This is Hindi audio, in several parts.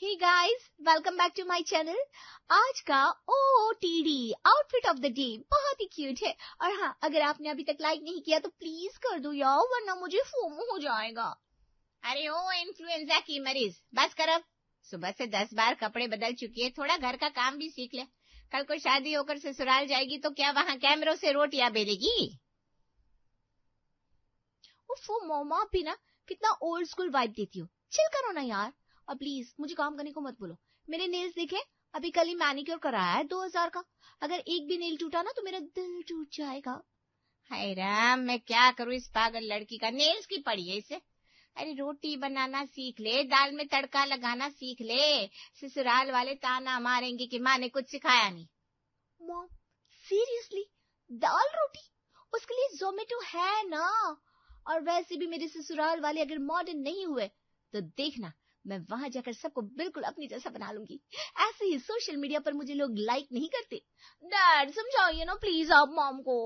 Hey guys, welcome back to my channel. आज का OOTD outfit of the day बहुत ही क्यूट है। और हाँ, अगर आपने अभी तक लाइक नहीं किया तो प्लीज कर दो यार, वरना मुझे फोमो हो जाएगा। अरे ओ इन्फ्लुएंजा की मरीज, बस कर अब। सुबह से 10 बार कपड़े बदल चुकी है, थोड़ा घर का काम भी सीख ले। कल को शादी होकर ससुराल जाएगी तो क्या वहाँ कैमरों से रोटियां बेलेगी? उफ मम्मा, भी ना कितना ओल्ड स्कूल वाइब देती हो। चिल करो ना यार, और प्लीज मुझे काम करने को मत बोलो। मेरे नेल्स देखे, अभी कल ही मैनिक्योर कराया है 2000 का। अगर एक भी नेल टूटा ना तो मेरा दिल टूट जाएगा। हाय राम, मैं क्या करूँ इस पागल लड़की का। नेल्स की पड़ी है इसे। अरे रोटी बनाना सीख ले, दाल में तड़का लगाना सीख ले। ससुराल वाले ताना मारेंगे कि माँ ने कुछ सिखाया नहीं। मॉम सीरियसली, दाल रोटी? उसके लिए जोमेटो है ना। और वैसे भी मेरे ससुराल वाले अगर मॉडर्न नहीं हुए तो देखना, मैं वहां जाकर सबको बिल्कुल अपनी जैसा बना लूंगी। ऐसे ही सोशल मीडिया पर मुझे लोग लाइक नहीं करते। डैड समझाइए ना प्लीज आप मॉम को।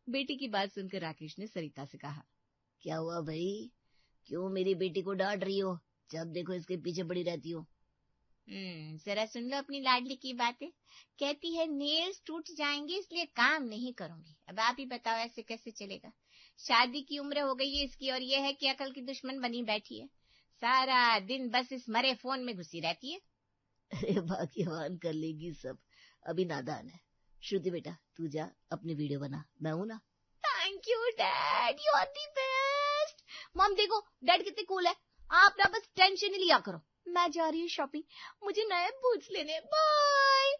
बेटी की बात सुनकर राकेश ने सरिता से कहा, क्या हुआ भाई, क्यों मेरी बेटी को डांट रही हो? जब देखो इसके पीछे पड़ी रहती हो। जरा सुन लो अपनी लाडली की बातें। कहती है नेल्स टूट जाएंगे इसलिए काम नहीं करूंगी। अब आप ही बताओ ऐसे कैसे चलेगा। शादी की उम्र हो गई है इसकी, और ये है कि अकल की दुश्मन बनी बैठी है। सारा दिन बस इस मरे फोन में घुसी रहती है। अरे भाग्यवान कर लेगी सब, अभी नादान है। श्रुति बेटा तू जा, अपनी वीडियो बना, मैं हूं ना। Thank you dad, you are the best. Mom देखो डैड कितने कूल है। आप ना बस टेंशन ही लिया करो। मैं जा रही हूँ शॉपिंग, मुझे नए बूट्स लेने। बाय।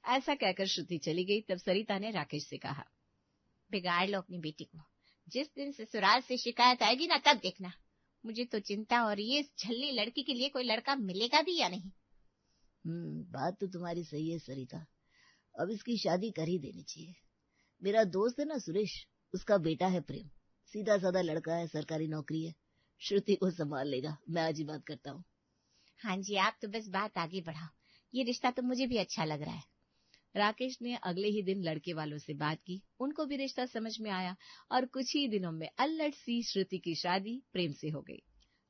ऐसा कहकर श्रुति चली गई। तब सरिता ने राकेश से कहा, बिगाड़ लो अपनी बेटी को। जिस दिन ससुराल से शिकायत आएगी ना, तब देखना। मुझे तो चिंता हो रही है इस झल्ली लड़की के लिए कोई लड़का मिलेगा भी या नहीं। बात तो तुम्हारी सही है सरिता, अब इसकी शादी कर ही देनी चाहिए। मेरा दोस्त है ना सुरेश, उसका बेटा है प्रेम, सीधा साधा लड़का है, सरकारी नौकरी है। श्रुति को संभाल लेगा, मैं आज ही बात करता हूँ। हाँ जी, आप तो बस बात आगे बढ़ाओ, ये रिश्ता तो मुझे भी अच्छा लग रहा है। राकेश ने अगले ही दिन लड़के वालों से बात की, उनको भी रिश्ता समझ में आया और कुछ ही दिनों में अल्लड़ सी श्रुति की शादी प्रेम से हो गई।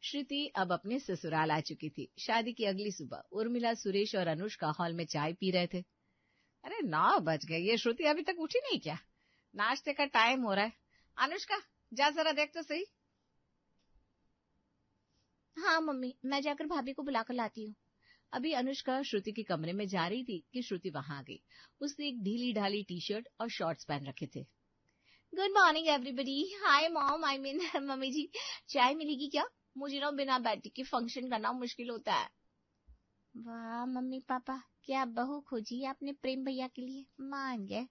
श्रुति अब अपने ससुराल आ चुकी थी। शादी की अगली सुबह उर्मिला, सुरेश और अनुष्का हॉल में चाय पी रहे थे। अरे 9 बज गए, ये श्रुति अभी तक उठी नहीं क्या? नाश्ते का टाइम हो रहा है। अनुष्का जा जरा देख तो सही। हाँ मम्मी, मैं जाकर भाभी को बुलाकर लाती हूँ। अभी अनुष्का श्रुति के कमरे में जा रही थी कि श्रुति वहां आ गई। उसने एक ढीली ढाली टी-शर्ट और शॉर्ट्स पहन रखे थे। Good morning everybody. Hi mom, I mean mummy ji, चाय मिलेगी क्या? मुझे ना बिना बैठी के फंक्शन करना मुश्किल होता है। वाह मम्मी पापा, क्या बहू खोजी आपने प्रेम भैया के लिए, मान गए।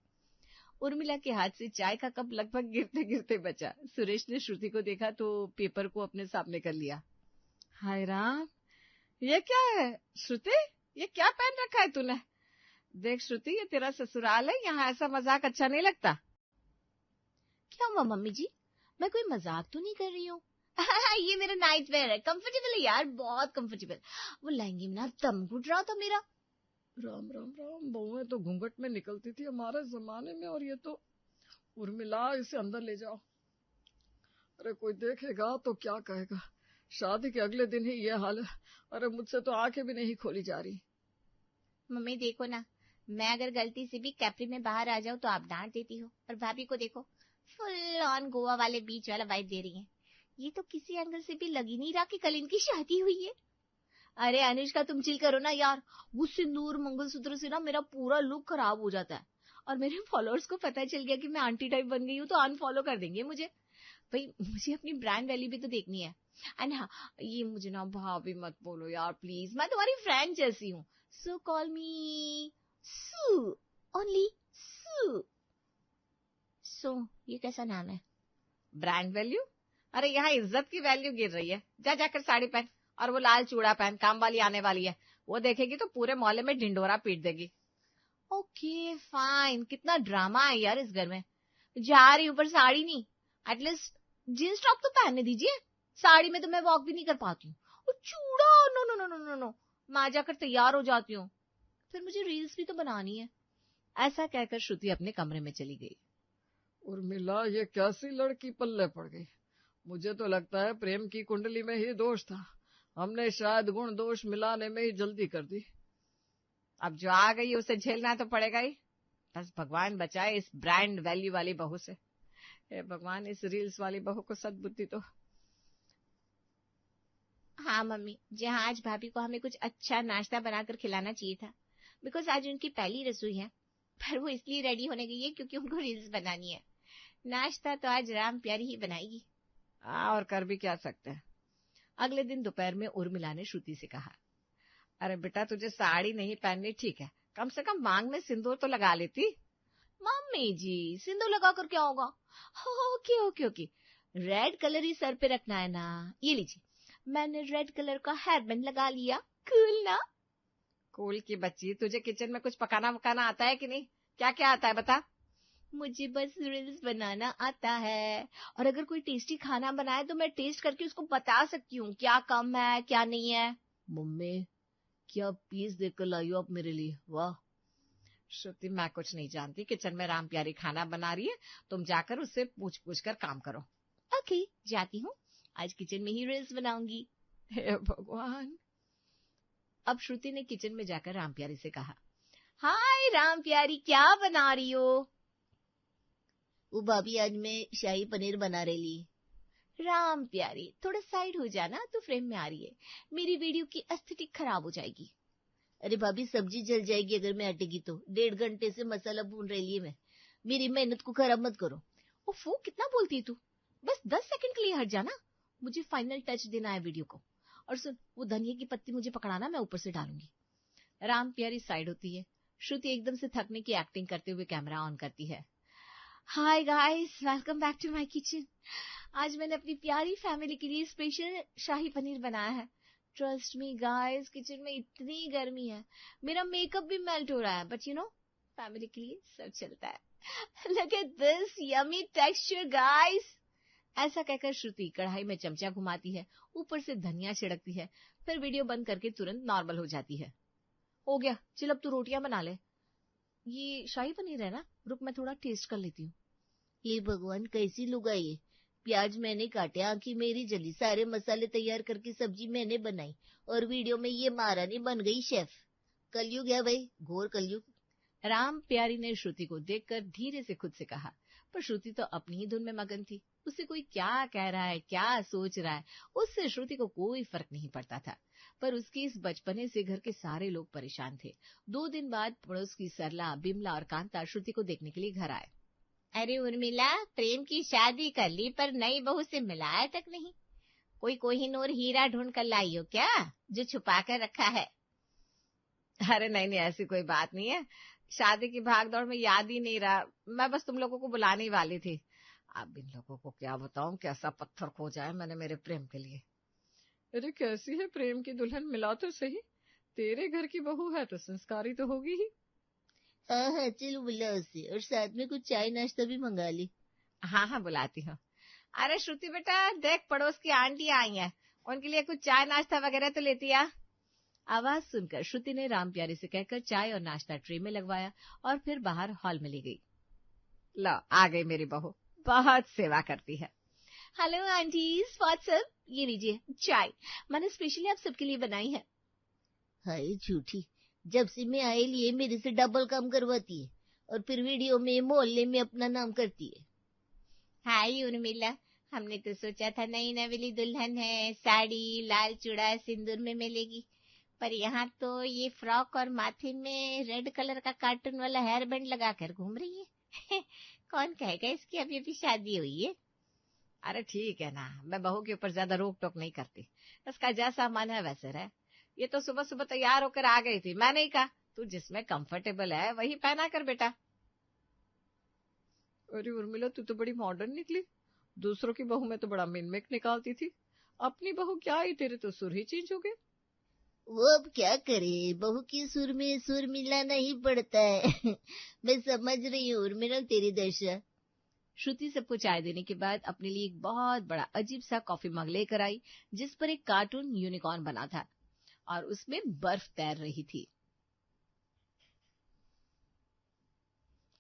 उर्मिला के हाथ से चाय का कप लगभग गिरते गिरते बचा। सुरेश ने श्रुति को देखा तो पेपर को अपने सामने कर लिया। हाय राम, ये क्या है श्रुति? ये क्या पहन रखा है तूने? देख श्रुति, ये तेरा ससुराल है, यहाँ ऐसा मजाक अच्छा नहीं लगता। क्या हुआ मम्मी जी, मैं कोई मजाक तो नहीं कर रही हूँ। ये मेरा नाइट वेयर है, कंफर्टेबल है यार, बहुत कंफर्टेबल। वो लहंगे में ना दम घुट रहा था मेरा। राम राम राम, बहुएं तो घूंघट में निकलती थी हमारे जमाने में, और ये तो। उर्मिला इसे अंदर ले जाओ। अरे कोई देखेगा तो क्या कहेगा, शादी के अगले दिन ही ये हाल है। अरे मुझसे तो आंखें भी नहीं खोली जा रही। मम्मी देखो ना, मैं अगर गलती से भी कैपरी में बाहर आ जाऊं तो आप डांट देती हो, और भाभी को देखो फुल ऑन गोवा वाले बीच वाला वाइब दे रही है। ये तो किसी एंगल से भी लग ही नहीं रहा कि कल इनकी शादी हुई है। अरे अनुष्का तुम चिल करो ना यार, वो सिंदूर मंगलसूत्र से ना मेरा पूरा लुक खराब हो जाता है। और मेरे फॉलोअर्स को पता चल गया कि मैं आंटी टाइप बन गई हूँ तो अनफॉलो कर देंगे मुझे। भाई मुझे अपनी ब्रांड वैल्यू भी तो देखनी है। एंड हाँ, ये मुझे ना भाभी मत बोलो यार प्लीज, मैं तुम्हारी फ्रेंड जैसी हूँ। सो कॉल मी सू, ओनली सू। सो ये कैसा नाम है? Brand value? अरे यहाँ इज्जत की वैल्यू गिर रही है। जा जाकर साड़ी पहन और वो लाल चूड़ा पहन, काम वाली आने वाली है, वो देखेगी तो पूरे मोहल्ले में ढिंडोरा पीट देगी। ओके फाइन, कितना ड्रामा है यार इस घर में। जा रही हूँ पर साड़ी नहीं, एटलीस्ट जींस टॉप तो पहनने दीजिए। साड़ी में तो मैं वॉक भी नहीं कर पाती हूँ। और चूड़ा, no no no no no no, मैं जाकर तैयार हो जाती हूँ, फिर मुझे रील्स भी तो बनानी है। ऐसा कहकर श्रुति अपने कमरे में चली गई। उर्मिला ये कैसी लड़की पल्ले पड़ गई। मुझे तो लगता है प्रेम की कुंडली में ही दोष था, हमने शायद गुण दोष मिलाने में ही जल्दी कर दी। अब जो आ गई उसे झेलना तो पड़ेगा ही। बस भगवान बचाए इस ब्रांड वैल्यू वाली बहू से। हे भगवान, इस रील्स वाली बहू को सद्बुद्धि तो। हाँ मम्मी, जहाज भाभी को हमें कुछ अच्छा नाश्ता बनाकर खिलाना चाहिए था, बिकॉज आज उनकी पहली रसोई है। पर वो इसलिए रेडी होने गई है क्योंकि उनको रील्स बनानी है। नाश्ता तो आज राम प्यारी ही बनाएगी। और कर भी क्या सकते हैं। अगले दिन दोपहर में उर्मिला ने श्रुति से कहा, अरे बेटा, तुझे साड़ी नहीं पहननी ठीक है, कम से कम मांग में सिंदूर तो लगा लेती। मम्मी जी, सिंदूर लगा कर क्या होगा? Okay okay okay, red colour ही सर पे रखना है ना। ये लीजिए, मैंने रेड कलर का हेयर बैंड लगा लिया। कूल ना? कूल की बच्ची, तुझे किचन में कुछ पकाना आता है कि नहीं? क्या क्या आता है बता। मुझे बस रील्स बनाना आता है, और अगर कोई टेस्टी खाना बनाए तो मैं टेस्ट करके उसको बता सकती हूँ क्या कम है क्या नहीं है। मम्मी, क्या पीस देकर लाई हो आप मेरे लिए? वाह। श्रुति, मैं कुछ नहीं जानती। किचन में राम प्यारी खाना बना रही है, तुम जाकर उससे पूछ कर काम करो। ओके, जाती हूँ, आज किचन में ही रील्स बनाऊंगी। हे भगवान। अब श्रुति ने किचन में जाकर राम प्यारी से कहा, हाय राम प्यारी, क्या बना रही हो? वो भाभी, आज मैं शाही पनीर बना रही। राम प्यारी, थोड़ा साइड हो जाना, तो फ्रेम में आ रही है। मेरी वीडियो की एस्थेटिक खराब हो जाएगी। अरे भाभी, सब्जी जल जाएगी अगर मैं हटेगी तो। 1.5 घंटे से मसाला भून रही है मैं। मेरी मेहनत को खराब मत करो। ओफो, कितना बोलती है तू। बस 10 सेकंड के लिए हट जाना, मुझे फाइनल टच देना है वीडियो को। और सुन, वो धनिया की पत्ती मुझे पकड़ाना, मैं ऊपर से डालूंगी। राम प्यारी साइड होती है। श्रुति एकदम से थकने की एक्टिंग करते हुए कैमरा ऑन करती है। Hi guys, welcome back to my kitchen. आज मैंने अपनी प्यारी फैमिली के लिए स्पेशल शाही पनीर बनाया है। ट्रस्ट मी गाइस, किचन में इतनी गर्मी है, मेरा मेकअप भी मेल्ट हो रहा है, बट यू नो, फैमिली के लिए सब चलता है। Look at this yummy texture guys. ऐसा कहकर श्रुति कढ़ाई में चमचा घुमाती है, ऊपर से धनिया छिड़कती है, फिर वीडियो बंद करके तुरंत नॉर्मल हो जाती है। हो गया, चल अब तू रोटियां बना ले। ये शाही पनीर है ना, रुक मैं थोड़ा टेस्ट कर लेती हूँ। हे भगवान, कैसी लुगाई है। प्याज मैंने काटे, आंखें मेरी जली, सारे मसाले तैयार करके सब्जी मैंने बनाई, और वीडियो में ये महारानी बन गई शेफ। कलयुग है भाई, घोर कलयुग। राम प्यारी ने श्रुति को देखकर धीरे से खुद से कहा, पर श्रुति तो अपनी ही धुन में मगन थी। उसे कोई क्या कह रहा है, क्या सोच रहा है, उससे श्रुति को कोई फर्क नहीं पड़ता था। पर उसके इस बचपने से घर के सारे लोग परेशान थे। 2 दिन बाद पड़ोस की सरला, बिमला और कांता श्रुति को देखने के लिए घर आए। अरे उर्मिला, प्रेम की शादी कर ली पर नई बहू से मिलाया तक नहीं। कोई कोहिनूर हीरा ढूंढ कर लाई हो क्या, जो छुपा कर रखा है? अरे नहीं, ऐसी कोई बात नहीं है। शादी की भागदौड़ में याद ही नहीं रहा। मैं बस तुम लोगों को बुलाने ही वाली थी। अब इन लोगों को क्या बताऊं कैसा पत्थर खोजा है मैंने मेरे प्रेम के लिए। अरे कैसी है प्रेम की दुल्हन, मिला तो सही। तेरे घर की बहू है तो संस्कारी तो होगी ही। हाँ, चलो बुला उसे, और साथ में कुछ चाय नाश्ता भी मंगा ली। हाँ, बुलाती हूँ। अरे श्रुति बेटा, देख पड़ोस की आंटी आई है, उनके लिए कुछ चाय नाश्ता वगैरह तो लेती आ। आवाज सुनकर श्रुति ने राम प्यारी से कहकर चाय और नाश्ता ट्रे में लगवाया और फिर बाहर हॉल में ले गई। लो, आ गई मेरी बहू, बहुत सेवा करती है। हेलो आंटीज, व्हाट्सअप, ये लीजिए चाय, मैंने स्पेशली आप सबके लिए बनाई है। हाय झूठी, जब से मैं आए लिए मेरे से डबल काम करवाती है, और फिर वीडियो में मोहल्ले में अपना नाम करती है। हाय उर्मिला, हमने तो सोचा था नई नवेली दुल्हन है, साड़ी लाल चूड़ा सिंदूर में मिलेगी, पर यहाँ तो ये फ्रॉक और माथे में रेड कलर का कार्टून वाला हेयर बैंड लगाकर घूम रही है। कौन कहेगा इसकी अभी अभी शादी हुई है। अरे ठीक है ना, मैं बहू के ऊपर ज्यादा रोक टोक नहीं करती, उसका जैसा मन है वैसे रहे। ये तो सुबह सुबह तैयार होकर आ गई थी, मैंने ही कहा तू जिसमें कंफर्टेबल है वही पहना कर बेटा। अरे उर्मिला, तू तो बड़ी मॉडर्न निकली। दूसरों की बहू में तो बड़ा मिनमेक निकालती थी, अपनी बहू क्या ही, तेरे तो सुर ही चेंज हो गए। वो अब क्या करे, बहू की सुर में सुर मिलाना ही पड़ता है। मैं समझ रही हूँ उर्मिला तेरी दशा। श्रुति सबको चाय देने के बाद अपने लिए एक बहुत बड़ा अजीब सा कॉफी मग लेकर आई, जिस पर एक कार्टून यूनिकॉर्न बना था और उसमें बर्फ तैर रही थी।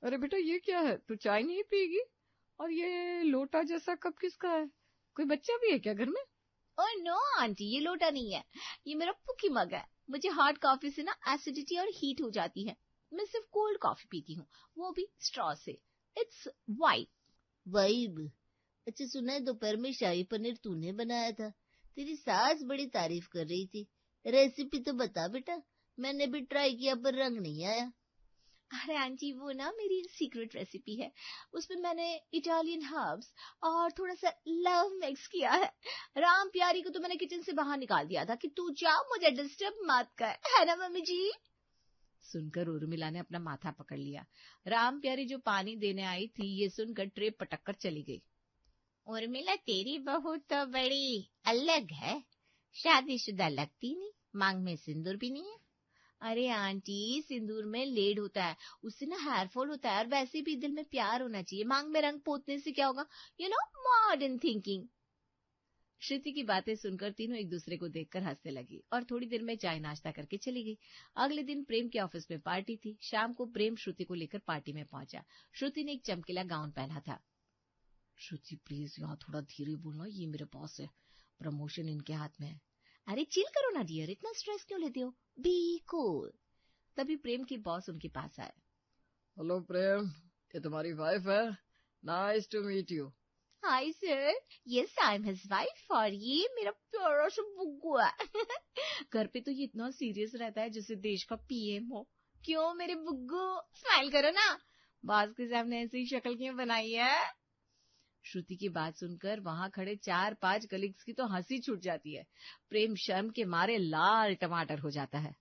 अरे बेटा, ये क्या है, तू चाय नहीं पिएगी? और ये लोटा जैसा कप किसका है? कोई बच्चा भी है क्या घर में? ओह नो आंटी, ये लोटा नहीं है, ये मेरा पुकी मग है। मुझे हॉट कॉफी से ना एसिडिटी और हीट हो जाती है। मैं सिर्फ कोल्ड कॉफी पीती हूँ, वो भी स्ट्रॉ से। It's vibe. वाइब? अच्छा सुना है दोपहर में शाही पनीर तूने बनाया था, तेरी सास बड़ी तारीफ कर रही थी। रेसिपी तो बता बेटा, मैंने भी ट्राई किया पर रंग नहीं आया। अरे आंटी, वो ना मेरी सीक्रेट रेसिपी है। उसमें मैंने इटालियन हर्ब्स और थोड़ा सा लव मिक्स किया है। राम प्यारी को तो मैंने किचन से बाहर निकाल दिया था कि तू जा, मुझे डिस्टर्ब मत कर, है ना मम्मी जी? सुनकर उर्मिला ने अपना माथा पकड़ लिया। राम प्यारी जो पानी देने आई थी, ये सुनकर ट्रे पटक कर चली गई। उर्मिला, तेरी बहू तो बड़ी अलग है, शादीशुदा लगती नहीं, मांग में सिंदूर भी नहीं है। अरे आंटी, सिंदूर में लेड होता है, उससे ना हेयर फॉल होता है, और वैसे भी दिल में प्यार होना चाहिए। मांग में रंग पोतने से क्या होगा? You know, modern thinking. Shruti की बातें सुनकर तीनों एक दूसरे को देखकर हंसने लगी और थोड़ी देर में चाय नाश्ता करके चली गई। अगले दिन प्रेम के ऑफिस में पार्टी थी। शाम को प्रेम श्रुति को लेकर पार्टी में पहुंचा। श्रुति ने एक चमकीला गाउन पहना था। श्रुति प्लीज यहाँ थोड़ा धीरे बोलना, ये मेरे बॉस है, प्रमोशन इनके हाथ में है। अरे चिल करो ना डियर, इतना स्ट्रेस क्यों लेते हो? Be cool. तभी प्रेम की बॉस उनके पास आए। हेलो प्रेम, ये तुम्हारी वाइफ है? Nice to meet you. Hi sir, yes I am his wife, और ये मेरा प्यारा सा बुग्गू है। घर पे तो ये इतना सीरियस रहता है जैसे देश का पीएम हो। क्यों मेरे बुग्गू, स्माइल करो ना। बॉस के सामने ऐसी शक्ल क्यों बनाई है? श्रुति की बात सुनकर वहां खड़े 4-5 कलीग्स की तो हंसी छूट जाती है। प्रेम शर्म के मारे लाल टमाटर हो जाता है।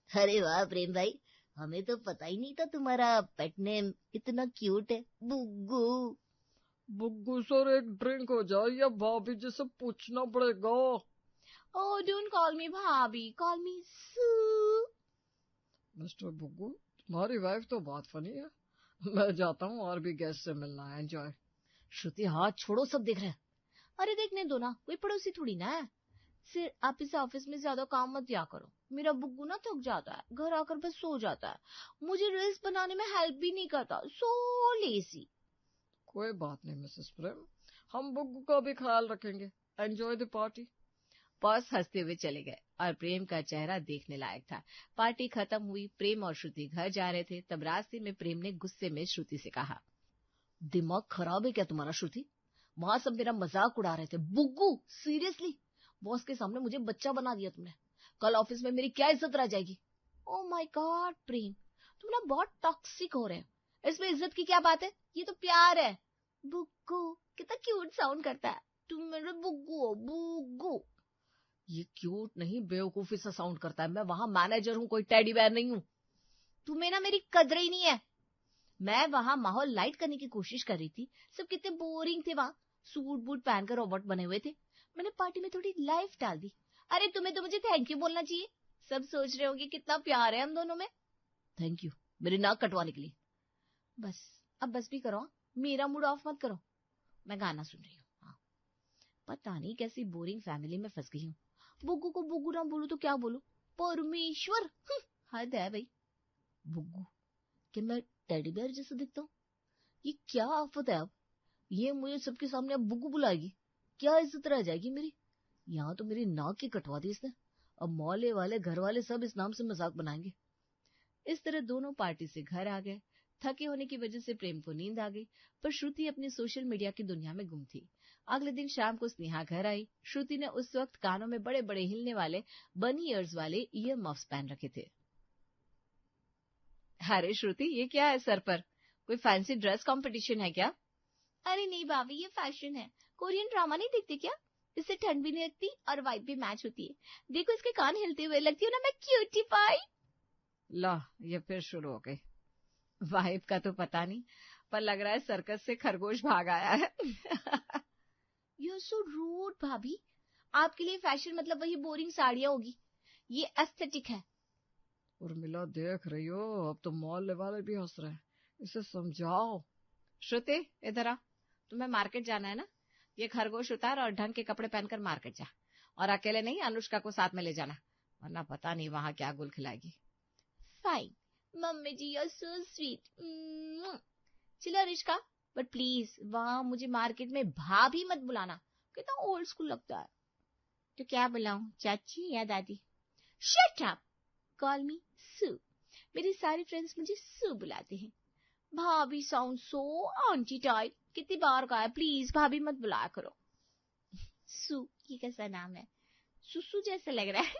अरे वाह प्रेम भाई, हमें तो पता ही नहीं था तुम्हारा पेट नेम इतना क्यूट है, बुग्गू। बुग्गू सर, एक ड्रिंक हो जाए या भाभी जी से पूछना पड़ेगा। ओह डोंट कॉल मी भाभी, कॉल मी सू। मिस्टर बुग्गू, तुम्हारी वाइफ तो बहुत फनी है। मैं जाता हूँ, और भी गेस्ट से मिलना है। एंजॉय। श्रुति हाथ छोड़ो, सब देख रहे हैं। अरे देखने दो ना, कोई पड़ोसी थोड़ी ना है। सिर आप इसे ऑफिस में ज्यादा काम मत दिया करो। मेरा बुग्गू ना थक जाता है, घर आकर बस सो जाता है, मुझे रील्स बनाने में हेल्प भी नहीं करता, सो लेजी। कोई बात नहीं मिसेस प्रेम, हम बुग्गू का भी ख्याल रखेंगे। Enjoy the party. बॉस हंसते हुए चले गए और प्रेम का चेहरा देखने लायक था। पार्टी खत्म हुई, प्रेम और श्रुति घर जा रहे थे, तब रास्ते में प्रेम ने गुस्से में श्रुति से कहा, दिमाग खराब है क्या तुम्हारा श्रुति? वहां सब मेरा मजाक उड़ा रहे थे। बुग्गू, सीरियसली बॉस के सामने मुझे बच्चा बना दिया तुमने। कल ऑफिस में मेरी क्या इज्जत रह जाएगी? ओह माय गॉड प्रेम, तुम ना बहुत टॉक्सिक हो रहे हो। इसमें इज्जत की क्या बात है? ये तो प्यार है। बुग्गू कितना क्यूट साउंड करता है। तुम मेरे बुग्गू हो, बुग्गू। ये क्यूट नहीं, बेवकूफी सा साउंड करता है। मैं वहां मैनेजर हूँ, कोई टेडी बेयर नहीं हूँ। तुम्हें ना मेरी कदर ही नहीं है। मैं वहां माहौल लाइट करने की कोशिश कर रही थी, सब कितने बोरिंग थे वहां, सूट बूट पहनकर रोबोट बने हुए थे। मैंने पार्टी में थोड़ी लाइफ डाल दी। अरे तुम्हें तो मुझे थैंक यू बोलना चाहिए। सब सोच रहे होंगे कितना प्यार है हम दोनों में। थैंक यू मेरी नाक कटवाने के लिए। बस, अब बस भी करो, मेरा मूड ऑफ मत करो। मैं गाना सुन रही हूँ। हाँ, पता नहीं कैसी बोरिंग फैमिली में फंस गई हूँ। बुग्गू को बुग्गू ना बोलू तो क्या बोलू? परमेश्वर, हद है भाई। बुग्गू, कि मैं टेडी बेयर जैसा दिखता हूँ? ये क्या आफत है? अब ये मुझे सबके सामने अब बुग्गू बुलाएगी, क्या इज्जत रह जाएगी मेरी? यहाँ तो मेरी नाक की कटवा दी इसने। अब मोहल्ले वाले, घर वाले सब इस नाम से मजाक बनाएंगे। इस तरह दोनों पार्टी से घर आ गए। थके होने की वजह से प्रेम को नींद आ गई, पर श्रुति अपनी सोशल मीडिया की दुनिया में गुम थी। अगले दिन शाम को स्नेहा घर आई। श्रुति ने उस वक्त कानों में बड़े बड़े हिलने वाले बनी ईयर्स वाले ईयर मफ्स पहन रखे थे। अरे श्रुति, ये क्या है सर पर? कोई फैंसी ड्रेस कंपटीशन है क्या? अरे नहीं भाभी, ये फैशन है। कोरियन ड्रामा नहीं देखते क्या? इससे ठंड भी नहीं लगती और वाइब भी मैच होती है। देखो इसके कान हिलते हुए, लगती हूँ ना मैं क्यूटी पाई। ला, ये फिर शुरू हो गई। वाइब का तो पता नहीं, पर लग रहा है सर्कस से खरगोश भाग आया है। यू आर सो रूड भाभी। आपके लिए फैशन मतलब वही बोरिंग साड़ियां होगी। ये एस्थेटिक है। उर्मिला देख रही हो, अब तो मोहल्ले वाले भी हंस रहे हैं, इसे समझाओ। श्रुति इधर आ, तुम्हें मार्केट जाना है ना? ये खरगोश उतार और ढंग के कपड़े पहनकर मार्केट जा, और अकेले नहीं, अनुष्का को साथ में ले जाना, वरना पता नहीं वहां क्या गुल खिलाएगी। Fine mummy ji, you are so sweet. चलो अनुष्का, बट प्लीज वहां मुझे मार्केट में भाभी मत बुलाना, कितना ओल्ड स्कूल लगता है। तो क्या बुलाऊं, चाची या दादी? शट अप, कॉल मी सू। मेरी सारी फ्रेंड्स मुझे सू बुलाते हैं। भाभी साउंड सो आंटी टाइप। कितनी बार कहा है प्लीज भाभी मत बुलाया करो। सू, ये कैसा नाम है, सुसु जैसा लग रहा है।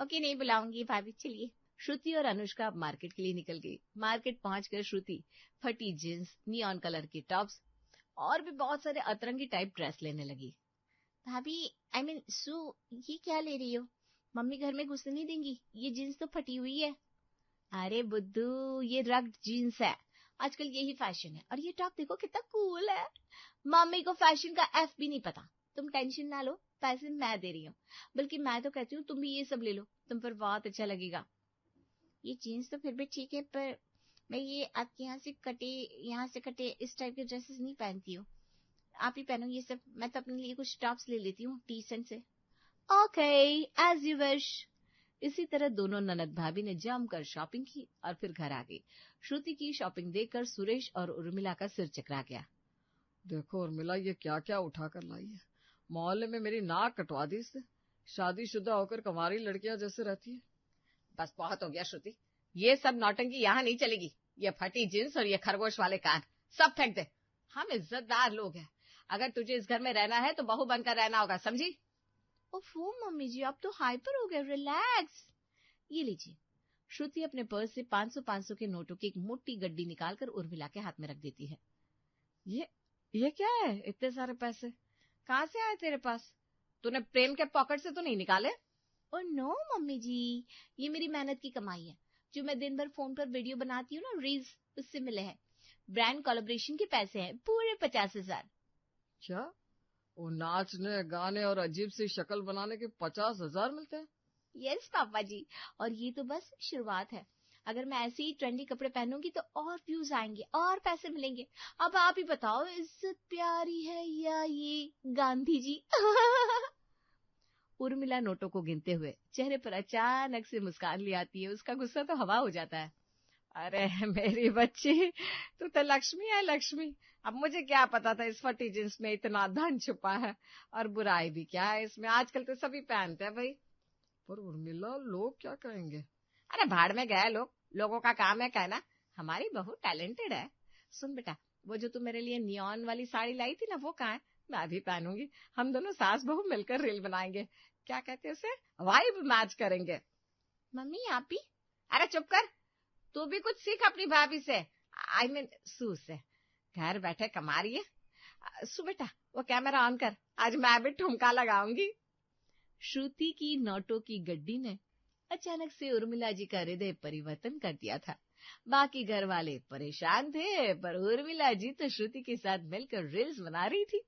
ओके, नहीं बुलाऊंगी भाभी, चलिए। श्रुति और अनुष्का अब मार्केट के लिए निकल गई। मार्केट पहुंचकर श्रुति फटी जींस, नियॉन कलर की टॉप्स और भी बहुत सारे अतरंगी टाइप ड्रेस लेने लगी। भाभी, आई मीन सू, ये क्या ले रही हो? मम्मी घर में घुसने नहीं देंगी, ये जींस तो फटी हुई है। अरे बुद्धू, ये रग्ड जीन्स है, आजकल यही फैशन है। और ये टॉप देखो कितना कूल है। मम्मी को फैशन का एफ भी नहीं पता। तुम टेंशन ना लो, पैसे मैं दे रही हूँ। बल्कि मैं तो कहती हूँ तुम भी ये सब ले लो, तुम पर बहुत अच्छा लगेगा। ये जीन्स तो फिर भी ठीक है, पर मैं ये आपके यहाँ से कटे इस टाइप के ड्रेसेस नहीं पहनती हूँ। आप ही पहनो ये सब, मैं तो अपने लिए कुछ टॉप्स ले लेती हूँ डिसेंट से। Okay, as you wish. इसी तरह दोनों ननद भाभी ने जमकर शॉपिंग की और फिर घर आ गई। श्रुति की शॉपिंग देखकर सुरेश और उर्मिला का सिर चकरा गया। देखो उर्मिला, ये क्या क्या उठा कर लाई है। मोहल्ले में मेरी नाक कटवा दी इसने। शादीशुदा होकर कंवारी लड़कियां जैसे रहती है। बस बहुत हो गया श्रुति, ये सब नौटंकी यहाँ नहीं चलेगी। ये फटी जींस और ये खरगोश वाले कान सब फेंक दे। हम इज्जतदार लोग हैं। अगर तुझे इस घर में रहना है तो बहू बनकर रहना होगा, समझी? ओफो मम्मी जी, आप तो हाइपर हो गए, रिलैक्स। ये लीजिए। श्रुति अपने पर्स से 500 के नोटों की एक मोटी गड्डी निकालकर उर्मिला के हाथ में रख देती है। ये क्या है? इतने सारे पैसे कहाँ से आए तेरे पास? तूने प्रेम के पॉकेट से तो नहीं निकाले? ओ नो मम्मी जी, ये मेरी मेहनत की कमाई है। जो मैं दिन भर फोन पर वीडियो बनाती हूँ ना, रील्स, उससे मिले हैं। ब्रांड कोलैबोरेशन के पैसे हैं, पूरे 50,000। क्या? वो नाचने गाने और अजीब सी शक्ल बनाने के 50,000 मिलते हैं? यस पापा जी, और ये तो बस शुरुआत है। अगर मैं ऐसे ही ट्रेंडी कपड़े पहनूंगी तो और व्यूज आएंगे और पैसे मिलेंगे। अब आप ही बताओ, इज्जत प्यारी है या ये गांधी जी? उर्मिला नोटों को गिनते हुए चेहरे पर अचानक से मुस्कान ले आती है। उसका गुस्सा तो हवा हो जाता है। अरे मेरी बच्ची, तू तो लक्ष्मी है, लक्ष्मी। अब मुझे क्या पता था इस फटी जींस में इतना धन छुपा है। और बुराई भी क्या है इसमें, आजकल तो सभी पहनते हैं भाई। पर उर्मिला, लोग क्या कहेंगे? अरे भाड़ में गए लोग, लोगों का काम है कहना हमारी बहू टैलेंटेड है। सुन बेटा, वो जो तू मेरे लिए नियॉन वाली साड़ी लाई थी ना, वो कहाँ है? मैं भी पहनूंगी। हम दोनों सास बहू मिलकर रील बनाएंगे। क्या कहते हैं उसे, वाइब मैच करेंगे। मम्मी आप ही? अरे चुप कर, तू भी कुछ सीख अपनी भाभी से, आई मीन सू से। घर बैठे कमा रही है। सू बेटा, वो कैमरा ऑन कर, आज मैं भी ठुमका लगाऊंगी। श्रुति की नोटों की गड्डी ने अचानक से उर्मिला जी का हृदय परिवर्तन कर दिया था। बाकी घर वाले परेशान थे, पर उर्मिला जी तो श्रुति के साथ मिलकर रील्स बना रही थी।